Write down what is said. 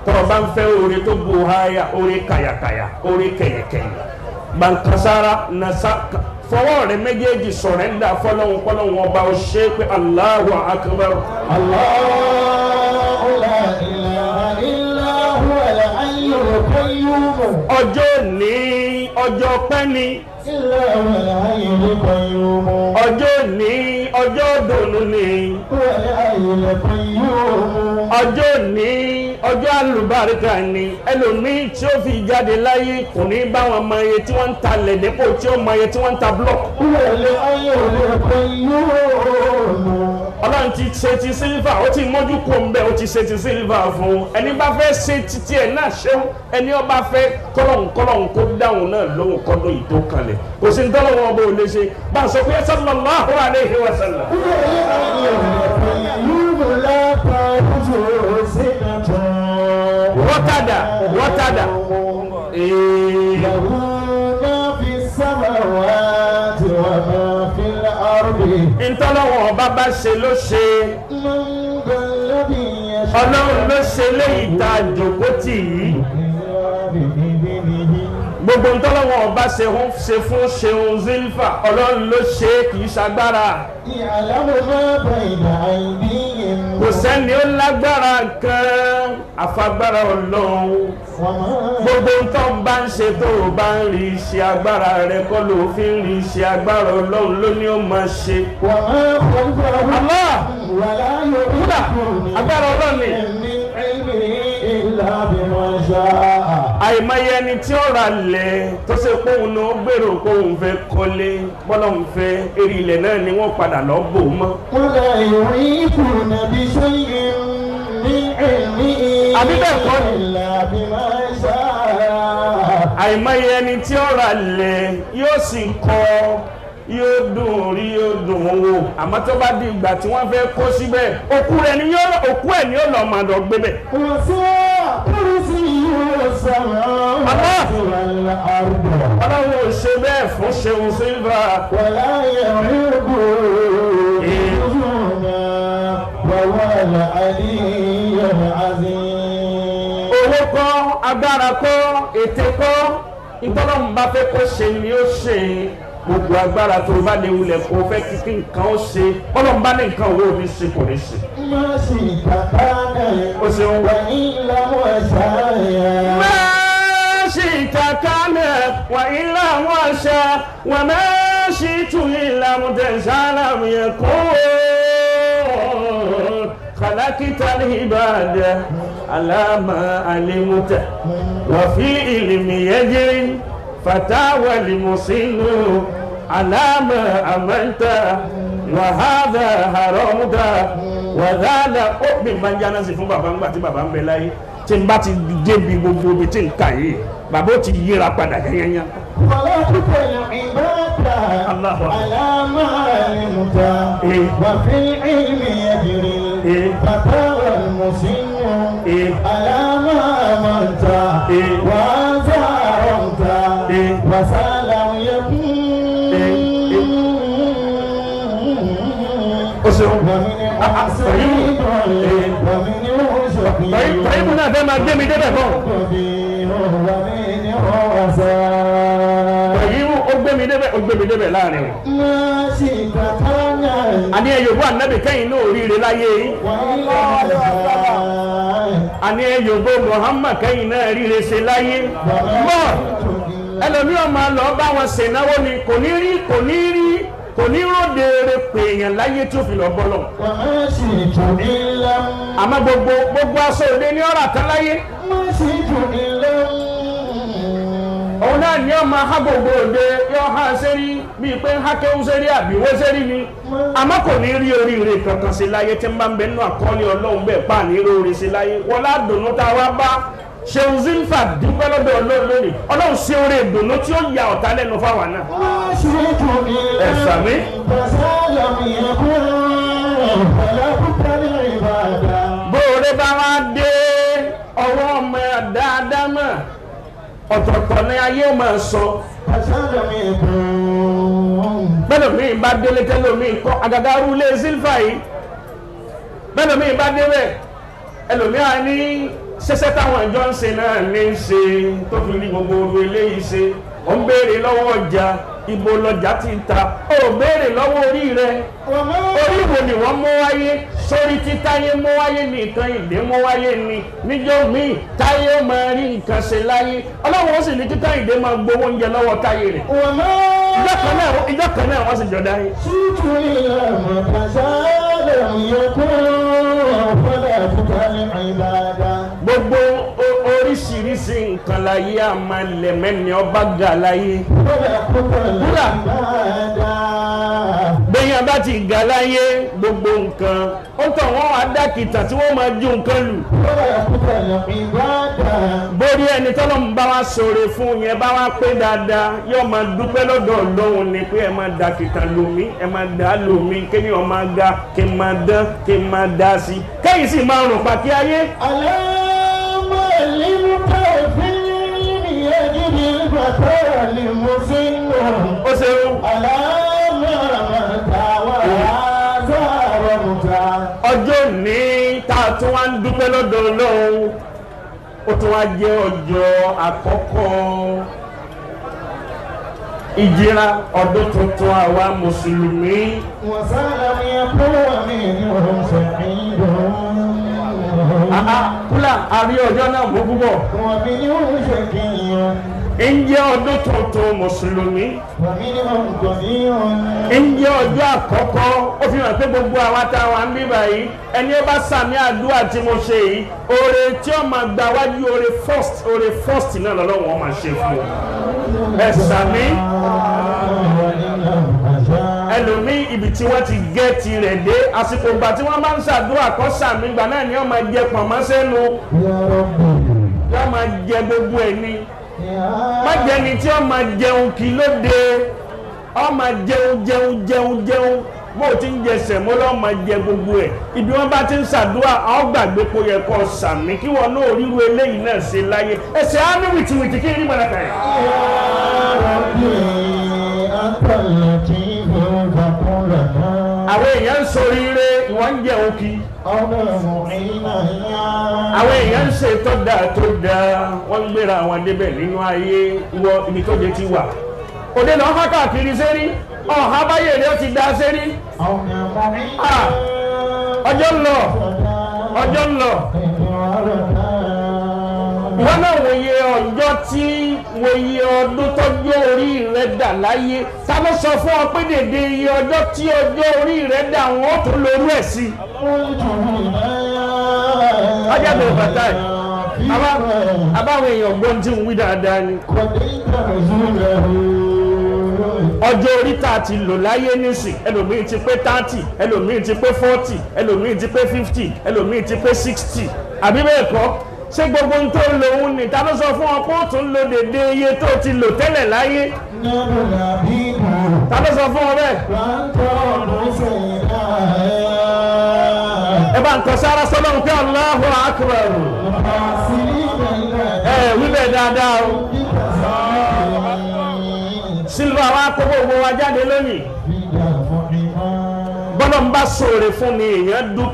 tọ́rọ bá ń fẹ́ oore tó bu háyà oore kàyàkàyà oore kẹ̀yẹ̀kẹ̀yẹ̀ gbankasara nasa fọwọ́ rẹ méjèèjì sọ̀rẹ́ndà fọlọ́hún ọba ó ṣe pé Allahu akbar. Allahu la ilaha illa huwa al-hayyul qayyum. ọjọ́ ní ọjọ́ pẹ́ni. Illa huwa al-hayyul qayyum. ọjọ́ ní ọjọ́ dùnú ni. Huwa al-hayyul qayyum. ọjọ́ ní ọjọ́ àlùbáríkà ni ẹlòmíì tí ó fi jáde láyé kò ní bá wọn mọ iye tí wọ́n ń ta lẹ̀ dépò tí ó mọ iye tí wọ́n ń ta blọọkì. Huwa al-hayyul qayyum. Ọlọ́run ti ṣe ti sílífà ó ti mójú kó ń bẹ́ ó ti ṣe ti sílífà fún ẹni bá fẹ́ ṣe títí ẹ̀ náà ṣéun ẹni ọba fẹ́ kọ́lọ̀hún kó dáhùn náà lóhùn kọ́dún yìí tó kalẹ̀ kò sí ní tọ́lọ́wọ́ ọba ò lè ṣe bá a sọ pé sallallahu alaihi wa sallam. wọ́tàdà ntọ́lọ́wọ́ ọba bá ṣe ló ṣe ọlọ́run ló ṣe léyìí tá a jòkó tì yìí gbogbo ntọ́lọ́wọ́ ọba ṣe fún ṣeun zilfa ọlọ́run ló ṣe kì í ṣagbára kò sẹ́ni ó lágbára kan àfagbára ọlọ́run gbogbo ntọ́ bá ń ṣe tó o bá ń rí iṣẹ́ agbára rẹ kọ́ ló fi ń rí iṣẹ́ agbára ọlọ́run ló ní ó máa ṣe. Allah kúdà agbára ọlọ́run ni. àìmọye ẹni tí ó ra lẹ̀ tó ṣe póun náà gbèrò póun fẹ́ kọ́lé bọ́lọ́hún fẹ́ eré ilẹ̀ náà ni wọ́n padà lọ bò mọ́. àbí bẹ́ẹ̀ kọ́ ni àìmọye ẹni tí ó ra lẹ̀ yóò sì kọ́ yóò dùn orí yóò dùn owó àmọ́ tó bá di ìgbà tí wọ́n fẹ́ kó síbẹ̀ òkú ẹ̀ ni yóò lọ máa dọ̀ gbé bẹ̀. Ọlọ́run ò ṣe bẹ́ẹ̀ fún ṣeun sílvà. Owó kọ́ agbára kọ́ ète kọ́ ìtọ́lọ́mù bá fẹ́ kó ṣe ni ó ṣe gbogbo agbára tó bá lè wulẹ̀ kó fẹ́ kíkí nǹkan ó ṣe Ọlọ́run bá ní nǹkan owó ní ṣe kò ní ṣe. ó ṣeun. شئت كان وإلا وشاء وما شئت إلا متشاء لم يكون خلقت العباد على ما علمت وفي علم يجري فتاوى المسن على ما أمنت وهذا حرمت وذا أؤمن من جانا سيفون بابا نباتي bàbá ń bẹ láyé tí n bá ti débi gbogbo ibi tí n kà yìí bàbá ó ti yíra padà yányányá. wàlá pípẹ́ ìbáta àlámà àlèmùtà wà fi ìlmi ẹ̀jìrì bàbá àlùmọ̀sínú àlámà àmọ̀ta wà á zàrọ̀mùtà wà sálàmù yẹkùn. ó ṣeun tọ́yìnbó náà fẹ́ máa gbé mi débẹ̀ fún. tọ́yìnbó ó gbé mi débẹ̀ láàrin rẹ̀. àní ẹ̀yọ̀bọ̀ ànábì kẹ́yìn náà oríire láyé yìí. àní ẹ̀yọ̀bọ̀ Muhammad kẹ́yìn náà ríire ṣe láyé. mọ́ ẹlòmíràn máa lọ bá wọn ṣènáwó ni kò ní ròdèrè pé èèyàn láyé tí ó fi lọ bọ́lọ̀. àmọ́ gbogbo aṣọ òde ní ọ̀rọ̀ àtàn láyé. òun náà ní ọmọ ha gbogbo òde yóò ha sẹ́rí bíi pé ha kéwú sẹ́rí àbí wó sẹ́rí ni àmọ́ kò ní rí oríire kankan sí láyé tí ń bá ń bẹ nínú àkọọ́lẹ̀ Ọlọ́run bẹ́ẹ̀ pa ní oríire sí láyé wọ́n ládùnnú tá a wá bá ṣeun zilfa dúpẹ́ lọ́dọ̀ Ọlọ́run lónìí Ọlọ́run ṣe oore ìdùnnú tí ó ya ọ̀tá lẹ́nu fáwọn náà. ẹ̀sà mi. bóore bá wá dé ọwọ́ ọmọ dáadáa mọ̀ ọ̀tọ̀ọ̀tọ̀ ní ayé máa sọ. bẹ́ẹ̀ mi bá délé tẹ́lẹ̀ mi kọ́ àgàgà rúlé zilfa yìí bẹ́ẹ̀ mi bá délé ẹlòmíà ní ṣẹṣẹ táwọn ìjọ ń ṣe náà ní ń ṣe tó fi rí gbogbo oru eléyìí ṣe ó ń béèrè lọ́wọ́ ọjà ibo lọjà ti ń ta ó béèrè lọ́wọ́ orí rẹ orí wo ni wọ́n mú wáyé sórí tí táyé mú wáyé nìkan ìdè mú wáyé ni níjọ́ míì táyé ó máa rí nǹkan ṣe láyé ọlọ́run ó sì ní kíkà ìdè máa gbowó oúnjẹ lọ́wọ́ táyé rẹ̀ ìjọ kan náà wọ́n sì jọ dáyé. gbogbo oríṣiríṣi nǹkan láyé àmàlẹ̀ mẹ́ni ọba gà láyé. kúrà gbẹ̀yìn bá ti gà láyé gbogbo nǹkan ó tọ̀ wọ́n wá dákìtà tí wọ́n máa ju nǹkan lù. borí ẹni tọ́lọ́ ń bá wa sọ̀rọ̀ fún yẹn bá wa pé dáadáa yóò máa dúpẹ́ lọ́dọ̀ Ọlọ́run ni pé ẹ máa dákìtà lù mí ẹ máa dá lù mí kémi ọ̀ máa ga kí n máa dán kí n máa dá sí i kẹ́yìn sì máa rùn pàkí ayé. ó ṣeun. ọjọ́ ní tá a tún wá ń dúpẹ́ lọ́dọ̀ Ọlọ́run ó tún wá jẹ́ ọjọ́ àkọ́kọ́ ìjìra ọdún tuntun àwa mùsùlùmí. kúlà àrí ọjọ́ náà mú púpọ̀. ń jẹ́ ọdún tuntun mùsùlùmí. ń jẹ́ ọjọ́ àkọ́kọ́ ó fi hàn pé gbogbo àwa tá a wà ń bí báyìí ẹni ó bá sàmì àdúrà tí mo ṣe yìí oore tí ó máa gba wájú oore first náà lọ́wọ́ máa ṣe fún ẹ sàmì. ẹlòmí ibi tí wọ́n ti gẹ́ẹ̀tì rẹ̀ dé àsìkò ìgbà tí wọ́n bá ń ṣàdúrà kọ́ sàmì ìgbà náà ni ó máa jẹ pọ̀nmọ́ sẹ́nu yóò máa jẹ gbogbo ẹ̀ ni má jẹni tí ó máa jẹun kí ló dé ó máa jẹun bó o ti ń jẹ sẹ̀mó lọ́ọ́ máa jẹ gbogbo ẹ̀ ibi wọ́n bá ti ń ṣàdúrà àwọn gbàgbé kó yẹ kó sàmì kí wọ́n náà ríru eléyìí náà ṣe láyé ẹsẹ̀ á ní wìtìwìtì kí ní mọ̀nà kàyà. àwọn èèyàn ń ṣoríire ìwọ́n ń jẹun kí àwọn èèyàn ń ṣe tó dáa wọ́n ń gbéra àwọn débẹ̀ nínú ayé ìwọ ibi tó dé ti wà òde lọ há káàkiri sẹ́rí ọ̀há báyé rẹ̀ ti dá sẹ́rí ọjọ́ ń lọ wọ́n náà wòye ọjọ́ tí wòye ọdún tọ́jọ́ orí rẹ̀ dà láyé ta ló sọ fún ọ pé dèdè iye ọjọ́ tí ọjọ́ orí rẹ̀ dà wọ́n tó lórú ẹ̀ sí ọjọ́ bẹ̀rẹ̀ bàtà ẹ̀ abáwọn èèyàn gbọ́n tí ń wí dáadáa ni ọjọ́ orí tá a ti lò láyé nísìn ẹlòmíì ti pé 30 ẹlòmíì ti pé 40 ẹlòmíì ti pé 50 ẹlòmíì ti pé 60 àbí bẹ́ẹ̀ kọ́ ṣé gbogbo ń tó lòun ní ta ló sọ fún ọ pé ó tún lo dédé iye tó ti lò tẹ́lẹ̀ láyé ta ló sọ fún ọ bẹ́ẹ̀ ẹ bá ń kọ sára sọ́lọ́run pé Allahu Akbar wíbẹ̀ dáadáa o sílùú àwọn akọ́kọ́ gbogbo wa jáde lónìí gbọ́dọ̀ ń bá sóore fún ni èèyàn dúpẹ́.